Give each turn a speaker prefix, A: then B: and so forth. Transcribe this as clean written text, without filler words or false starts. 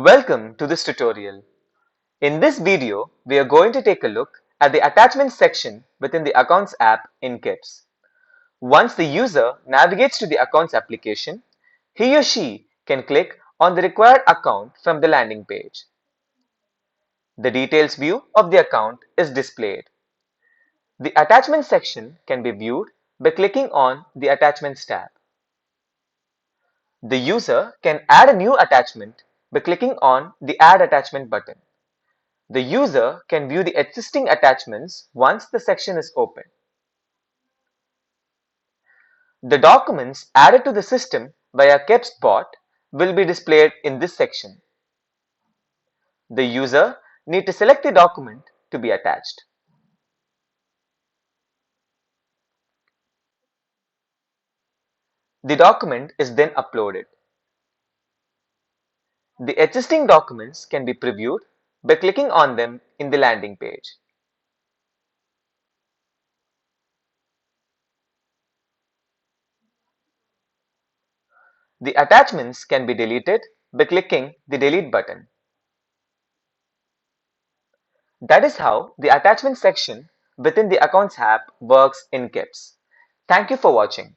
A: Welcome to this tutorial. In this video, we are going to take a look at the attachments section within the Accounts app in KEBS. Once the user navigates to the Accounts application, he or she can click on the required account from the landing page. The details view of the account is displayed. The Attachments section can be viewed by clicking on the Attachments tab. The user can add a new attachment by clicking on the Add Attachment button. The user can view the existing attachments once the section is open. The documents added to the system via KEBS bot will be displayed in this section. The user needs to select the document to be attached. The document is then uploaded. The existing documents can be previewed by clicking on them in the landing page. The attachments can be deleted by clicking the Delete button. That is how the attachment section within the Accounts app works in KEBS. Thank you for watching.